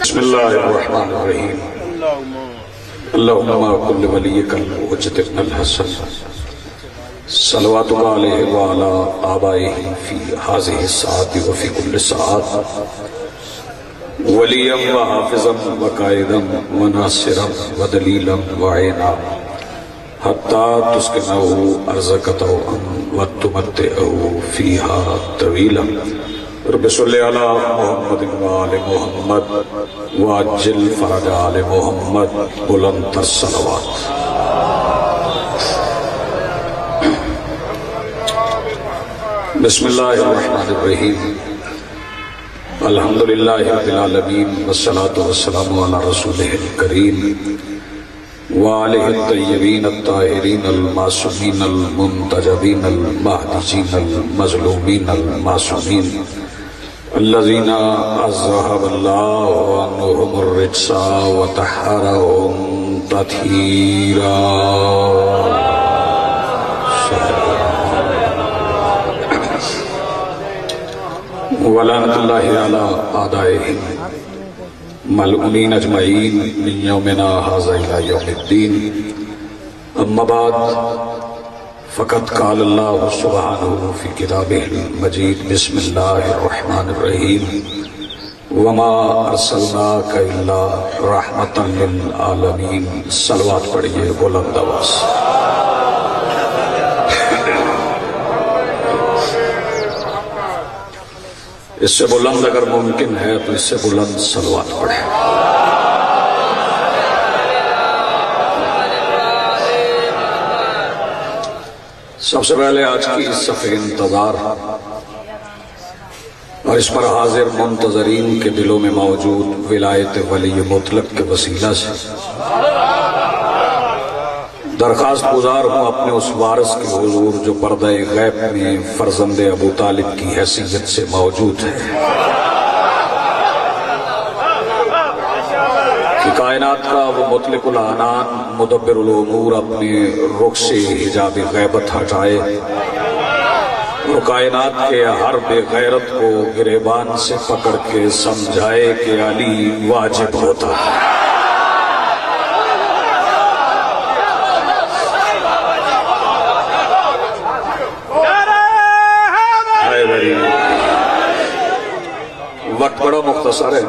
بسم اللہ الرحمن الرحیم اللہم کل ولیک الحجت ابن الحسن صلواتک علیہ وعلا آبائہ فی حاضر الساعت وفی کل ساعت ولیا وحافظا وقائدا وناصرا ودلیلا وعینا حتی تسکنہو ارزقتہو وتمتعہو فیہا طویلا رب صلی علی محمد وآل محمد واجل فرج آل محمد بلند تر صلوات۔ بسم اللہ الرحمن الرحیم الحمدللہ رب العالمین والصلاة والسلام علی رسولہ الکریم وآلہ الطیبین الطاہرین المعصومین المنتجبین المہدیین المظلومین المعصومین الذین اذہب اللہ عنہم الرجس وطہرہم تطہیرا۔ ولعنۃ اللہ علی اعدائہم ملعونین اجمعین من یومنا ھذا الی یوم الدین۔ اما بعد فقد قال اللہ سبحانہ فی کتابہ المجید بسم اللہ الرحمن الرحیم وما ارسلناک الا رحمتا للعالمین۔ صلوات پڑھئے بلند آواز۔ اس سے بلند اگر ممکن ہے تو اس سے بلند صلوات پڑھیں۔ سب سے پہلے آج کی صف انتظار اور اس پر حاضر منتظرین کے دلوں میں موجود ولایت ولی مطلق کے وسیلہ سے درخواست گزار ہوں اپنے اس وارث کے حضور جو پردہ غیب میں فرزند ابو طالب کی حیثیت سے موجود ہے کہ کائنات کا وہ مطلق العنان مدبر الامور اپنے رخ سے حجاب غیبت ہٹائے اور کائنات کے ہر بے غیرت کو گریبان سے پکڑ کے سمجھائے کہ علی واجب ہوتا ہے۔ وقت بڑا مختصر ہے،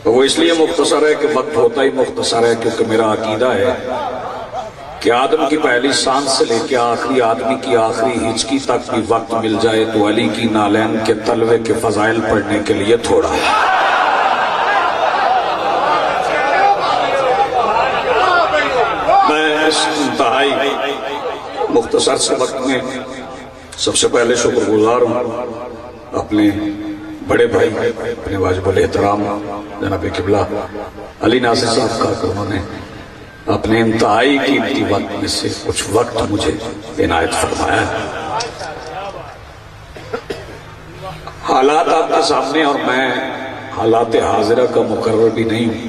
وہ اس لیے مختصر ہے کہ وقت ہوتا ہی مختصر ہے کیونکہ میرا عقیدہ ہے کہ آدم کی پہلی سانس سے لے کے آخری آدمی کی آخری ہچکی تک بھی وقت مل جائے تو علی کی نالین کے تلوے کے فضائل پڑھنے کے لیے تھوڑا ہے۔ میں اس انتہائی مختصر سے وقت میں سب سے پہلے شکر گزار ہوں اپنے بڑے بھائی اپنے واجب الاحترام جناب قبلہ علی ناصر صاحب کا کہ انہوں نے اپنے انتہائی قیمتی وقت میں سے کچھ وقت مجھے عنایت فرمایا ہے۔ حالات آپ کے سامنے اور میں حالات حاضرہ کا مقرر بھی نہیں ہوں،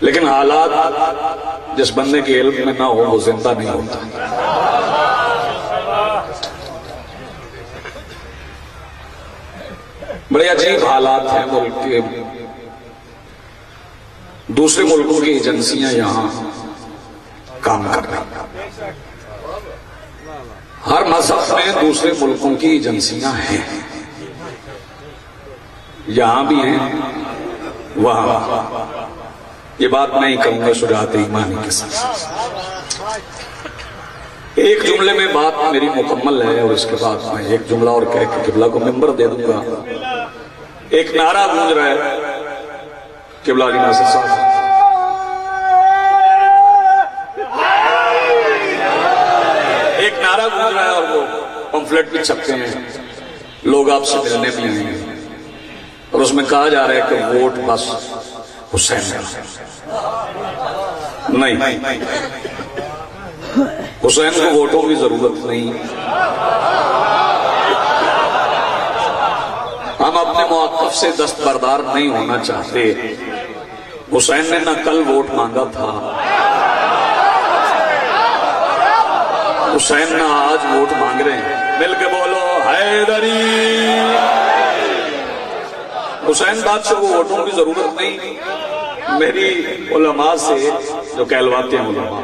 لیکن حالات جس بندے کے علم میں نہ ہو وہ زندہ نہیں ہوتا۔ بڑے عجیب حالات ہیں ملک کے، دوسرے ملکوں کی ایجنسیاں یہاں کام کر رہی ہیں، ہر مذہب میں دوسرے ملکوں کی ایجنسیاں ہیں، یہاں بھی ہیں وہاں۔ یہ بات نہیں کہوں گا شجاعت ایمانی کے ساتھ، ایک جملے میں بات میری مکمل ہے اور اس کے بعد میں ایک جملہ اور کہہ کے قبلہ کو ممبر دے دوں گا۔ ایک نعرہ گونج رہا ہے قبلہ علی ناصر صاحب، ایک نعرہ گونج رہا ہے اور وہ پمفلٹ بھی چھپتے ہیں، لوگ آپ سے ملنے بھی آئیں گے اور اس میں کہا جا رہا ہے کہ ووٹ بس حسین کا نہیں، حسین کو ووٹوں کی ضرورت نہیں، ہم اپنے موقف سے دستبردار نہیں ہونا چاہتے۔ حسین نے نہ کل ووٹ مانگا تھا، حسین نہ آج ووٹ مانگ رہے ہیں، مل کے بولو حیدری۔ حسین بادشاہ کو ووٹوں کی ضرورت نہیں، میری علماء سے جو کہلواتے ہیں علماء،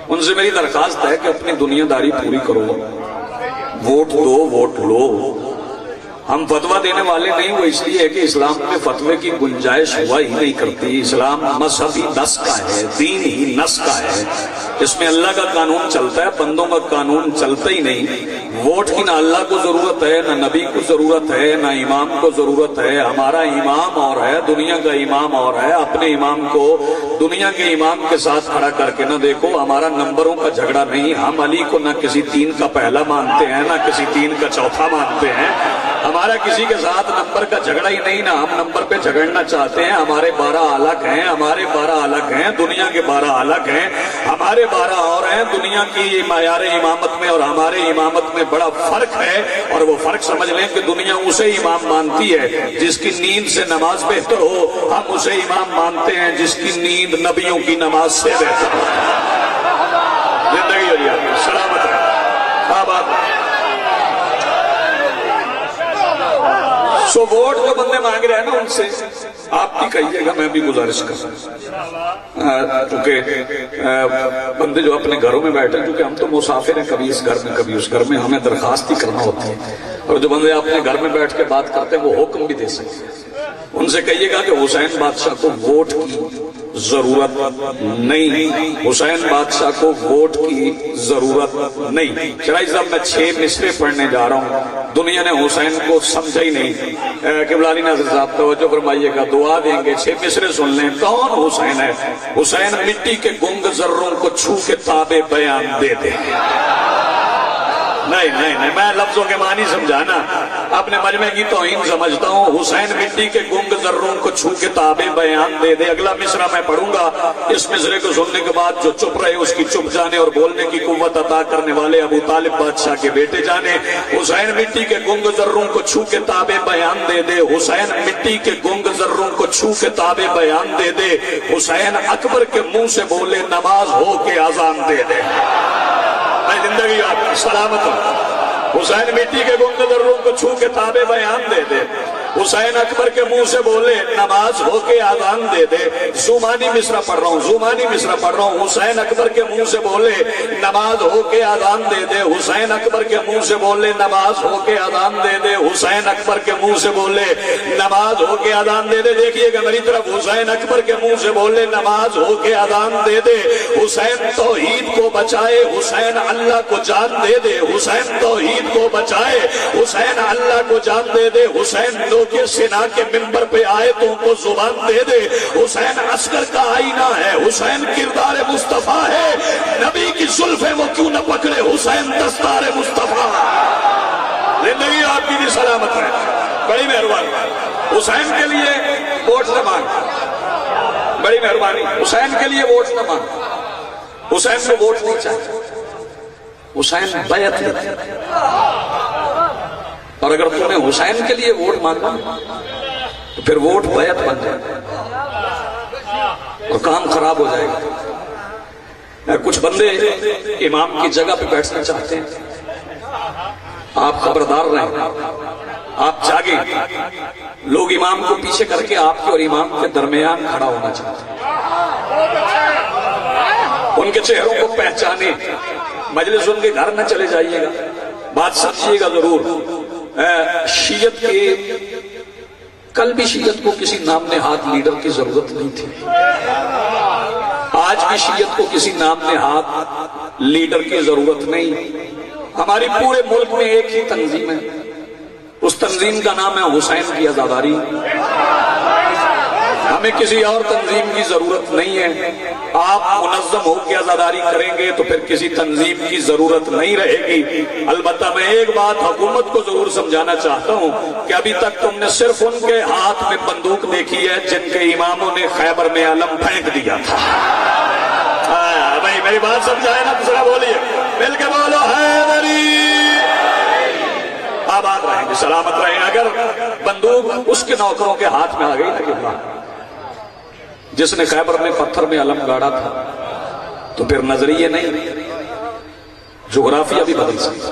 ان سے میری درخواست ہے کہ اپنی دنیا داری پوری کرو، ووٹ دو، ووٹ لو۔ ہم فتویٰ دینے والے نہیں، وہ اس لیے ہے کہ اسلام میں فتوے کی گنجائش ہوا ہی نہیں کرتی۔ اسلام مذہبی نس کا ہے، دین ہی نس کا ہے، اس میں اللہ کا قانون چلتا ہے، بندوں کا قانون چلتا ہی نہیں۔ ووٹ کی نہ اللہ کو ضرورت ہے، نہ نبی کو ضرورت ہے، نہ امام کو ضرورت ہے۔ ہمارا امام اور ہے، دنیا کا امام اور ہے۔ اپنے امام کو دنیا کے امام کے ساتھ کھڑا کر کے نہ دیکھو۔ ہمارا نمبروں کا جھگڑا نہیں، ہم علی کو نہ کسی تین کا پہلا مانتے ہیں، نہ کسی تین کا چوتھا مانتے ہیں۔ ہمارا کسی کے ساتھ نمبر کا جھگڑا ہی نہیں، نہ ہم نمبر پہ جھگڑنا چاہتے ہیں۔ ہمارے 12 الگ ہیں، ہمارے 12 الگ ہیں، دنیا کے 12 الگ ہیں، ہمارے 12 اور ہیں۔ دنیا کی معیار امامت میں اور ہمارے امامت میں بڑا فرق ہے، اور وہ فرق سمجھ لیں کہ دنیا اسے امام مانتی ہے جس کی نیند سے نماز بہتر ہو، ہم اسے امام مانتے ہیں جس کی نیند نبیوں کی نماز سے بہتر ہو۔ زندگی ہو جائے، سلامت ہے، آباد۔ سو ووٹ جو بندے مانگ رہے ہیں نا، ان سے آپ بھی کہیے گا، میں بھی گزارش کر رہا ہوں، کیونکہ بندے جو اپنے گھروں میں بیٹھے ہیں، کیونکہ ہم تو مسافر ہیں، کبھی اس گھر میں کبھی اس گھر میں، ہمیں درخواست ہی کرنا ہوتی ہے، اور جو بندے اپنے گھر میں بیٹھ کے بات کرتے ہیں وہ حکم بھی دے سکتے ہیں۔ ان سے کہیے گا کہ حسین بادشاہ کو ووٹ کی ضرورت نہیں، حسین بادشاہ کو ووٹ کی ضرورت نہیں۔ چرائی صاحب، میں 6 مصرے پڑھنے جا رہا ہوں، دنیا نے حسین کو سمجھا ہی نہیں۔ قبلہ علی ناصر صاحب توجہ فرمائیے گا، دعا دیں گے، 6 مصرے سن لیں۔ کون حسین ہے؟ حسین مٹی کے گنگ ذروں کو چھو کے تابع بیان دے دے۔ نہیں، میں لفظوں کے معنی سمجھانا، اپنے مجمع کی توہین سمجھتا ہوں۔ حسین مٹی کے گنگ ذروں کو چھو کے تابع بیان دے دے۔ اگلا مصرع میں پڑھوں گا، اس مصرے کو سننے کے بعد جو چپ رہے اس کی چپ جانے اور بولنے کی قوت عطا کرنے والے ابو طالب بادشاہ کے بیٹے جانے۔ حسین مٹی کے گنگ ذروں کو چھو کے تابع بیان دے دے، حسین مٹی کے گنگ ذروں کو چھو کے تابع بیان دے دے، حسین اکبر کے منہ سے بولے نماز ہو کے اذان دے دے۔ میں زندگی آپ کی سلامت ہوں۔ حسین مٹی کے گنگ ذروں کو چھو کے تابع بیان دے دے، حسین اکبر کے منہ سے بولے نماز ہو کے آذان دے دے۔ زمانی مصرع پڑھ رہا ہوں، زمانی مصرع پڑھ رہا ہوں۔ حسین اکبر کے منہ سے بولے نماز ہو کے آذان دے دے، حسین اکبر کے منہ سے بولے نماز ہو کے آذان دے دے، حسین اکبر کے منہ سے بولے نماز ہو کے آذان دے دے۔ دیکھیے گا میری طرف، حسین اکبر کے منہ سے بولے نماز ہو کے آذان دے دے۔ حسین توحید کو بچائے، حسین اللہ کو جان دے دے، حسین توحید کو بچائے، حسین اللہ کو جان دے دے، حسین کے سنا کے منبر پہ آیتوں کو زبان دے دے۔ حسین عسکر کا آئینہ ہے، حسین کردار مصطفیٰ ہے، نبی کی زلفیں وہ کیوں نہ پکڑے، حسین دستار مصطفیٰ۔ زندگی آپ کی بھی سلامت ہے، بڑی مہربانی۔ حسین کے لیے ووٹ نہ مانگ، بڑی مہربانی، حسین کے لیے ووٹ نہ مانگ۔ حسین کو ووٹ نہیں چاہیے، حسین بیعت لیتے۔ اور اگر تم نے حسین کے لیے ووٹ مانگا تو پھر ووٹ بیعت بن جائے اور کام خراب ہو جائے گا۔ کچھ بندے امام کی جگہ پہ بیٹھنا چاہتے ہیں، آپ خبردار رہیں، آپ جاگیں۔ لوگ امام کو پیچھے کر کے آپ کے اور امام کے درمیان کھڑا ہونا چاہتے ہیں، ان کے چہروں کو پہچانے۔ مجلس ان کے گھر نہ چلے جائیے گا، بات سمجھیے گا ضرور۔ شیعت کے کل بھی شیعت کو کسی نام نہاد لیڈر کی ضرورت نہیں تھی، آج بھی شیعت کو کسی نام نہاد لیڈر کی ضرورت نہیں۔ ہماری پورے ملک میں ایک ہی تنظیم ہے، اس تنظیم کا نام ہے حسین کی عزاداری۔ ہمیں کسی اور تنظیم کی ضرورت نہیں ہے۔ آپ منظم ہو کے عزاداری کریں گے تو پھر کسی تنظیم کی ضرورت نہیں رہے گی۔ البتہ میں ایک بات حکومت کو ضرور سمجھانا چاہتا ہوں کہ ابھی تک تم نے صرف ان کے ہاتھ میں بندوق دیکھی ہے جن کے اماموں نے خیبر میں علم پھینک دیا تھا۔ بھائی میری بات سمجھائے نا، دوسرا بولیے، مل کے بولو حیدری۔ آباد رہیں گے، سلامت رہیں۔ اگر بندوق اس کے نوکروں کے ہاتھ میں آ گئی نا، جس نے خیبر میں پتھر میں علم گاڑا تھا، تو پھر نظریے نہیں، جغرافیہ بھی بدل سکتا۔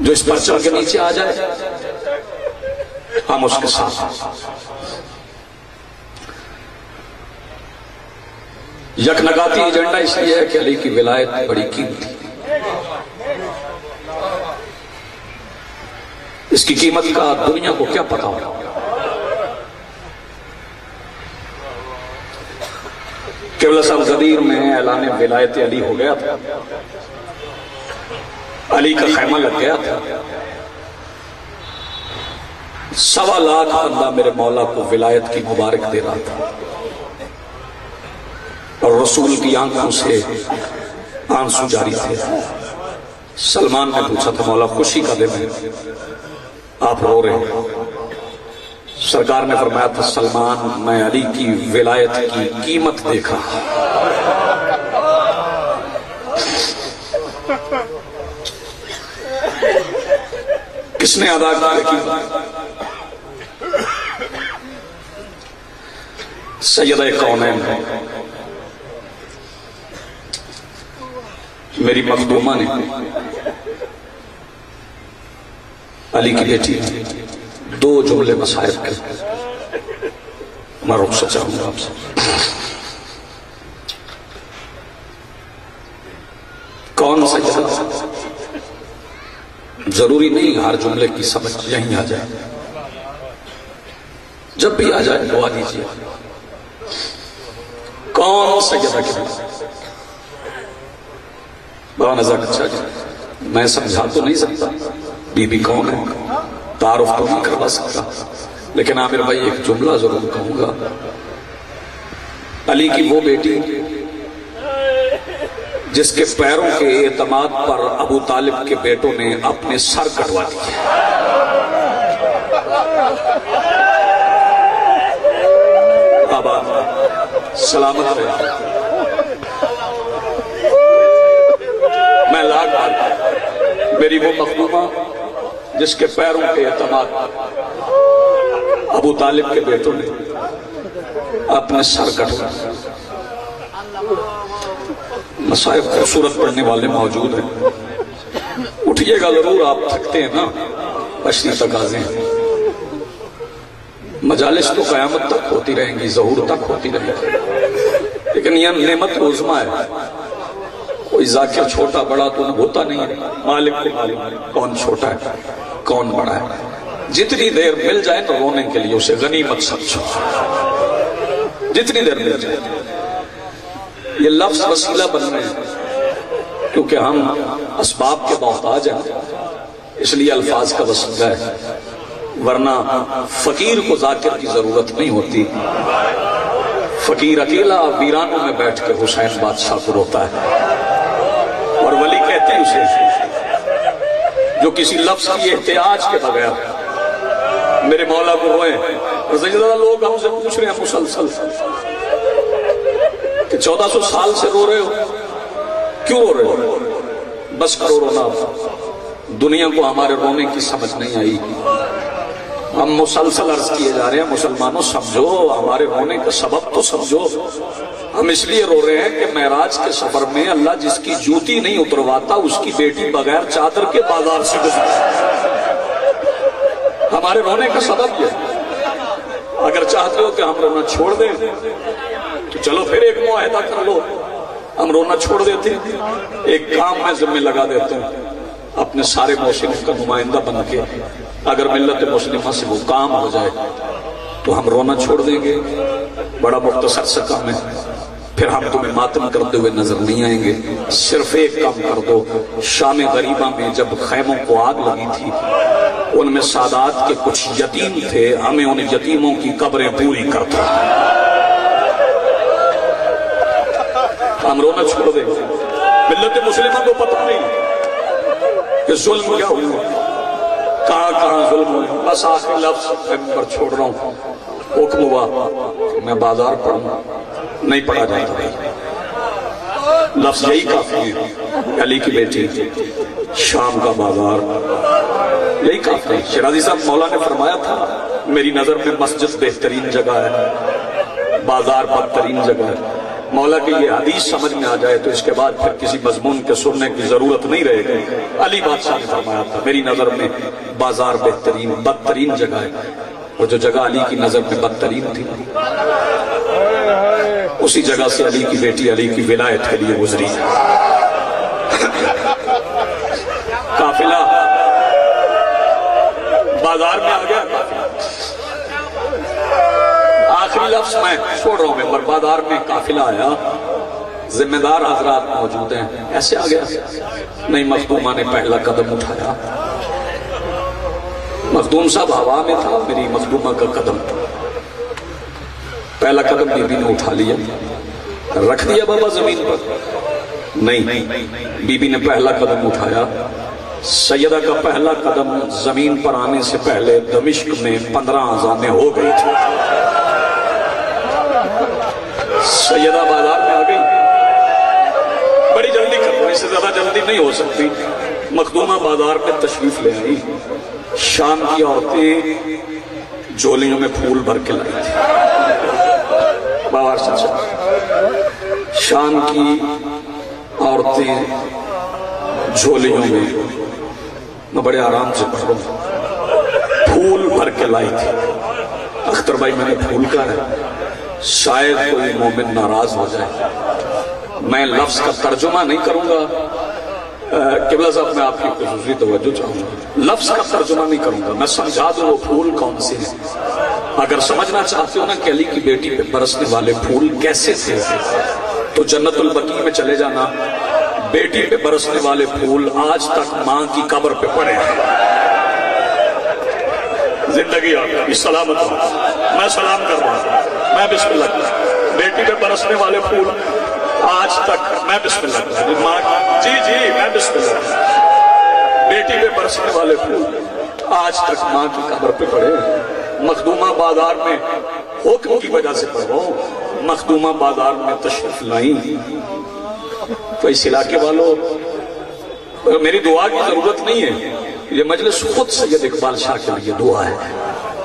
جو اس پرچم کے نیچے آ جائے ہم اس کے ساتھ۔ یکنگاتی ایجنڈا اس لیے ہے کہ علی کی ولایت بڑی قیمتی، اس کی قیمت کا دنیا کو کیا پتا ہو۔ قبلہ صاحب غدیر میں اعلان ولایت علی ہو گیا تھا، علی کا خیمہ لگ گیا تھا، 1.25 لاکھ بندہ میرے مولا کو ولایت کی مبارک دے رہا تھا، اور رسول کی آنکھوں سے آنسو جاری تھے۔ سلمان نے پوچھا تھا مولا خوشی کا دن ہے، آپ رو رہے ہیں؟ سرکار نے فرمایا تھا سلمان میں علی کی ولایت کی قیمت دیکھا۔ کس نے ادا کی؟ سیدہ کونین میری مخدومہ نے، علی کی بیٹی، 2 جملے مسائل کے میں رخصت چاہوں گا آپ سے۔ کون سا جگہ؟ ضروری نہیں ہر جملے کی سمجھ یہیں آ جائے، جب بھی آ جائے دعا دیجیے۔ کون سا جگہ کی بابا نزاک اچھا جی میں سمجھا تو نہیں سکتا بی بی کون ہے، تعارف تو نہیں کروا سکتا، لیکن عامر بھائی ایک جملہ ضرور کہوں گا۔ علی کی وہ بیٹی جس کے پیروں کے اعتماد پر ابو طالب کے بیٹوں نے اپنے سر کٹوا دیے۔ بابا سلامت رہے، میں لاکھ بار میری وہ مخدومہ جس کے پیروں کے اعتماد ابو طالب کے بیٹوں نے اپنے سر کٹوا۔ مصائب خوبصورت پڑھنے والے موجود ہیں، اٹھئے گا ضرور، آپ تھکتے ہیں نا، بشری تقاضے ہیں۔ مجالس تو قیامت تک ہوتی رہیں گی، ظہور تک ہوتی رہیں گی، لیکن یہ نعمت عظمیٰ ہے۔ کوئی ذاکر چھوٹا بڑا تو ہوتا نہیں ہے، مالک کو معلوم کون چھوٹا ہے کون بڑا ہے۔ جتنی دیر مل جائے تو رونے کے لیے اسے غنیمت سمجھو، جتنی دیر مل جائے۔ یہ لفظ وسیلہ بن رہے ہیں کیونکہ ہم اسباب کے محتاج ہیں، اس لیے الفاظ کا وسیلہ ہے، ورنہ فقیر کو ذاکر کی ضرورت نہیں ہوتی۔ فقیر اکیلا ویرانوں میں بیٹھ کے حسین بادشاہ کو روتا ہے، اور ولی کہتے ہیں اسے جو کسی لفظ کی احتیاج کے بغیر میرے مولا کو روئے۔ اور زیادہ لوگ ہم سے پوچھ رہے ہیں مسلسل کہ 1400 سال سے رو رہے ہو، کیوں رو رہے ہو؟ بس کرو رونا، دنیا کو ہمارے رونے کی سمجھ نہیں آئی۔ ہم مسلسل عرض کیے جا رہے ہیں مسلمانوں سمجھو، ہمارے رونے کا سبب تو سمجھو۔ ہم اس لیے رو رہے ہیں کہ معراج کے سفر میں اللہ جس کی جوتی نہیں اترواتا اس کی بیٹی بغیر چادر کے بازار سے گزری۔ ہمارے رونے کا سبب یہ، اگر چاہتے ہو کہ ہم رونا چھوڑ دیں تو چلو پھر ایک معاہدہ کر لو، ہم رونا چھوڑ دیتے ہیں، ایک کام میں ذمہ لگا دیتے ہیں اپنے سارے موسموں کا نمائندہ بن کے، اگر ملت مسلمہ سے وہ کام ہو جائے تو ہم رونا چھوڑ دیں گے۔ بڑا مختصر سا کام ہے، پھر ہم تمہیں ماتم کرتے ہوئے نظر نہیں آئیں گے۔ صرف ایک کام کر دو، شام غریبہ میں جب خیموں کو آگ لگی تھی ان میں سادات کے کچھ یتیم تھے، ہمیں ان یتیموں کی قبریں پوری کر دو۔ ہم رونا چھوڑ دیں گے۔ ملت مسلمہ کو پتہ نہیں کہ ظلم کیا ہوا، کہاں کہاں ظلم ہوئے۔ بس آخری لفظ میں چھوڑ رہا ہوں، حکم ہوا کہ میں بازار پڑھوں، نہیں پڑھا جاتا بھائی، لفظ یہی کافی ہے۔ علی کی بیٹی، شام کا بازار، یہی کافی ہے۔ شیرازی صاحب مولا نے فرمایا تھا میری نظر میں مسجد بہترین جگہ ہے، بازار بدترین جگہ ہے۔ مولا کی یہ حدیث سمجھ میں آ جائے تو اس کے بعد پھر کسی مضمون کے سننے کی ضرورت نہیں رہے گی. علی بادشاہ نے فرمایا تھا میری نظر میں بازار بہترین بدترین جگہ ہے، اور جو جگہ علی کی نظر میں بدترین تھی اسی جگہ سے علی کی بیٹی علی کی ولایت کے لیے گزری. قافلہ بازار میں آ گیا. آخری لفظ میں چھوڑ رہا ہوں ممبر. بازار میں قافلہ آیا، ذمہ دار حضرات موجود ہیں. ایسے آ گیا نہیں، مخدومہ نے پہلا قدم اٹھایا. مخدوم صاحب ہوا میں تھا، میری مخدومہ کا قدم پہلا قدم بی بی نے اٹھا لیا. رکھ دیا بابا زمین پر؟ نہیں، بی بی نے پہلا قدم اٹھایا. سیدہ کا پہلا قدم زمین پر آنے سے پہلے دمشق میں 15 اذانیں ہو گئی تھی. سیدہ بازار میں آ گئی. بڑی جلدی کرو، اس سے زیادہ جلدی نہیں ہو سکتی. مخدومہ بازار میں تشریف لے آئی. شام کی عورتیں جھولیوں میں پھول بھر کے لائی تھی. بازار سے شام کی عورتیں جھولیوں میں بڑے آرام سے پڑھ رہا ہوں پھول بھر کے لائی تھی. اختر بھائی میں نے پھول کا ہے، شاید کوئی مومن ناراض ہو جائے. میں لفظ کا ترجمہ نہیں کروں گا. قبلہ صاحب میں آپ کی خصوصی توجہ چاہوں گا. لفظ کا ترجمہ نہیں کروں گا، میں سمجھا دوں وہ پھول کون سے ہیں. اگر سمجھنا چاہتے ہو نا کہ علی کی بیٹی پہ برسنے والے پھول کیسے تھے تو جنت البقیع میں چلے جانا. بیٹی پہ برسنے والے پھول آج تک ماں کی قبر پہ پڑے ہیں. زندگی آپ کی سلامت ہو. میں سلام کر رہا ہوں، میں بسم اللہ کرتا ہوں. بیٹی پہ برسنے والے پھول آج تک میں بسم اللہ کرتا ہوں. جی میں بسم اللہ کرتا ہوں. بیٹی پہ برسنے والے پھول آج تک ماں کی قبر پہ پڑے ہیں. مخدومہ بازار میں حکم کی وجہ سے پڑھو. مخدومہ بازار میں تشریف لائیں. تو اس علاقے والوں میری دعا کی ضرورت نہیں ہے. یہ مجلس خود سید اقبال شاہ کے لیے دعا ہے،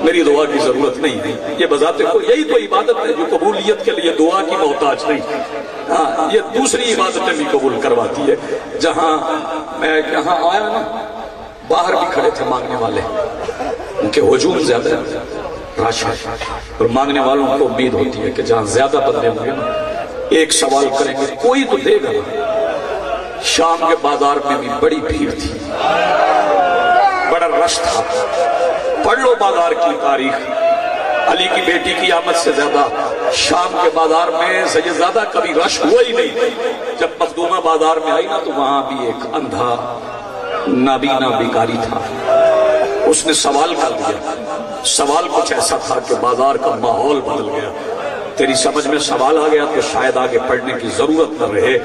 میری دعا کی ضرورت نہیں ہے. یہ بذات خود یہی تو عبادت ہے جو قبولیت کے لیے دعا کی محتاج نہیں. ہاں، یہ دوسری عبادتیں بھی قبول کرواتی ہے. جہاں میں یہاں آیا نا، باہر بھی کھڑے تھے مانگنے والے، ان کے ہجوم زیادہ ہے راشا، اور مانگنے والوں کو امید ہوتی ہے کہ جہاں زیادہ بندے ہوں گے نا ایک سوال کریں گے کوئی تو دے گا. شام کے بازار میں بھی بڑی بھیڑ تھی، بڑا رش تھا. پڑھ لو بازار کی تاریخ. علی کی بیٹی کی آمد سے زیادہ شام کے بازار میں سے زیادہ کبھی رش ہوا ہی نہیں. جب مخدومہ بازار میں آئی نا تو وہاں بھی ایک اندھا نابینا بیکاری تھا. اس نے سوال کر دیا. سوال کچھ ایسا تھا کہ بازار کا ماحول بدل گیا. تیری سمجھ میں سوال آ گیا تو شاید آگے پڑھنے کی ضرورت نہ رہے.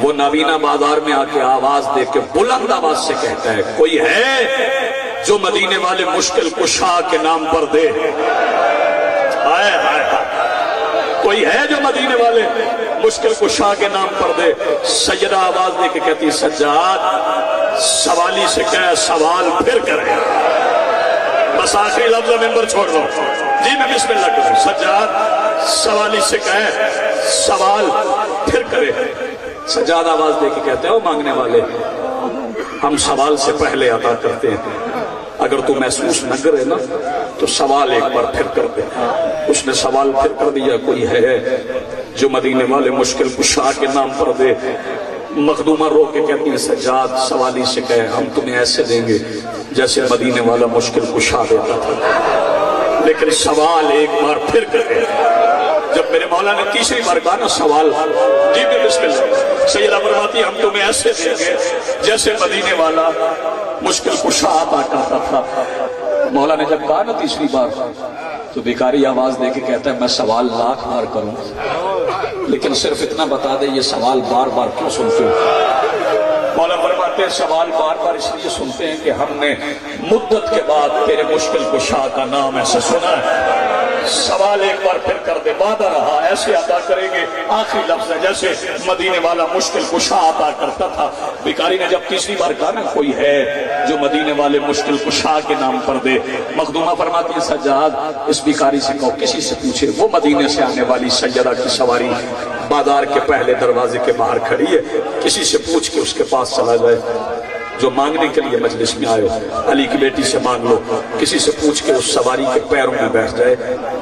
وہ نابینا بازار میں آ کے آواز دے کے بلند آواز سے کہتا ہے، کوئی ہے جو مدینے والے مشکل کشا کے نام پر دے؟ کوئی ہے جو مدینے والے مشکل کشا کے نام پر دے؟ سیدہ آواز دے کے کہتی، سجاد سوالی سے کہہ سوال پھر کرے. بس آخری لفظ ممبر چھوڑ رہا ہوں. جی میں بسم اللہ کروں. سجاد سوالی سے کہے سوال پھر کرے. سجاد آواز دے کے کہتے ہیں، او مانگنے والے، ہم سوال سے پہلے عطا کرتے ہیں. اگر تو محسوس نہ کرے نا تو سوال ایک بار پھر کر دے. اس نے سوال پھر کر دیا، کوئی ہے جو مدینے والے مشکل کشا کے نام پر دے؟ مخدومہ رو کے کہتی ہے، سجاد سوالی سے کہے ہم تمہیں ایسے دیں گے جیسے مدینے والا مشکل کشا دیتا تھا، لیکن سوال ایک بار پھر کرے. جب میرے مولا نے تیسری بار کہا نا سوال، جی بھی بسم اللہ. سیدہ فرماتی ہم تمہیں ایسے دیں گے جیسے مدینے والا مشکل کشا عطا کرتا تھا. مولا نے جب کہا نا تیسری بار تو بیکاری آواز دے کے کہتا ہے، میں سوال لاکھ بار کروں لیکن صرف اتنا بتا دے یہ سوال بار بار کیوں سنتے ہو؟ مولا فرماتے ہیں سوال بار بار اس لیے سنتے ہیں کہ ہم نے مدت کے بعد تیرے مشکل کشا کا نام ایسے سنا ہے. سوال ایک بار پھر کر دے، وعدہ رہا ایسے ادا کریں گے، آخری لفظ ہے جیسے مدینے والا مشکل کشا عطا کرتا تھا۔ بیکاری نے جب تیسری بار کہا نا کوئی ہے جو مدینے والے مشکل کشا کے نام پر دے، مخدومہ فرماتی ہے سجاد اس بیکاری سے کہو کسی سے پوچھے، وہ مدینے سے آنے والی سیدہ کی سواری بازار کے پہلے دروازے کے باہر کھڑی ہے، کسی سے پوچھ کے اس کے پاس چلا جائے۔ جو مانگنے کے لیے مجلس میں آئے ہو علی کی بیٹی سے مانگ لو، کسی سے پوچھ کے اس سواری کے پیروں میں بیٹھ جائے،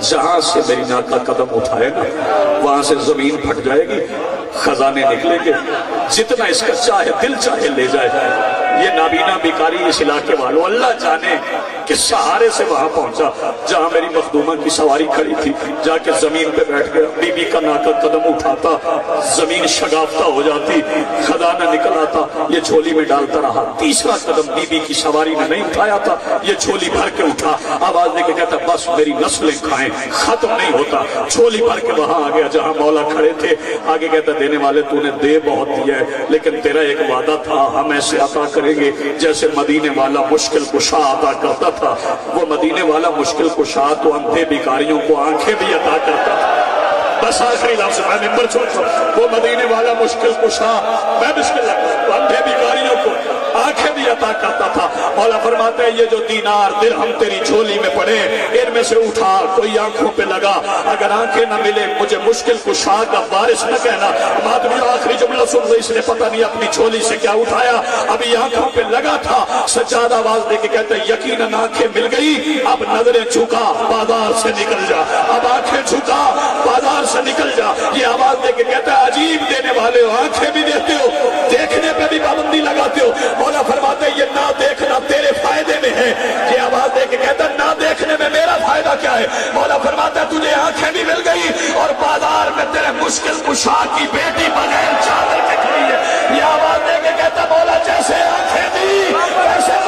جہاں سے میری ناقہ قدم اٹھائے گا وہاں سے زمین پھٹ جائے گی، خزانے نکلیں گے، جتنا اس کا چاہے دل چاہے لے جائے۔ یہ نابینا بیکاری اس علاقے والوں اللہ جانے کس سہارے سے وہاں پہنچا جہاں میری مخدومہ کی سواری کھڑی تھی، جا کے زمین پہ بیٹھ گیا، بی بی کا ناقہ قدم اٹھاتا، زمین شگافتہ ہو جاتی، خزانہ نکل آتا، یہ جھولی میں ڈالتا رہا۔ تیسرا قدم بی بی کی سواری نے نہیں اٹھایا تھا، یہ جھولی بھر کے اٹھا، آواز دے کے کہتا بس میری نسلیں کھائیں، ختم نہیں ہوتا، جھولی بھر کے وہاں آ گیا جہاں مولا کھڑے تھے۔ آگے کہتا دینے والے تو نے دے بہت دیا ہے، لیکن تیرا ایک وعدہ تھا ہم ایسے عطا کریں گے جیسے مدینے والا مشکل کشا عطا کرتا تھا۔ وہ مدینے والا مشکل کشا تو اندھے بیکاریوں کو آنکھیں بھی عطا کرتا تھا۔ بس آخری لفظ میں ممبر چھوڑتا ہوں، وہ مدینے والا مشکل کشا میں بسم اللہ تو اندھے بیکاریوں کو آنکھیں بھی عطا کرتا تھا۔ مولا فرماتے ہیں یہ جو دینار درہم تیری جھولی میں پڑے ان میں سے اٹھا کوئی آنکھوں پہ لگا، اگر آنکھیں نہ ملے مجھے مشکل کشا کا وارث نہ کہنا۔ مادمیوں آخری جملہ سن لو، اس نے پتہ نہیں اپنی جھولی سے کیا اٹھایا، ابھی آنکھوں پہ لگا تھا۔ سجاد آواز دے کے کہتے ہیں یقیناً آنکھیں مل گئی، اب نظریں جھکا بازار سے نکل جا، اب آنکھیں جھکا بازار سے نکل جا۔ یہ آواز دے کے کہتا ہے عجیب دینے والے ہو، آنکھیں بھی دیتے ہو دیکھنے پہ بھی پابندی لگاتے ہو۔ مولا فرماتے ہیں یہ نہ دیکھنا تیرے فائدے میں ہے۔ یہ آواز دے کے کہتا ہے نہ دیکھنے میں میرا فائدہ کیا ہے؟ مولا فرماتا ہے تجھے آنکھیں بھی مل گئی اور بازار میں تیرے مشکل کشا کی بیٹی بغیر چادر کے کھڑی ہے۔ یہ آواز دے کے کہتا مولا جیسے آنکھیں دی ویسے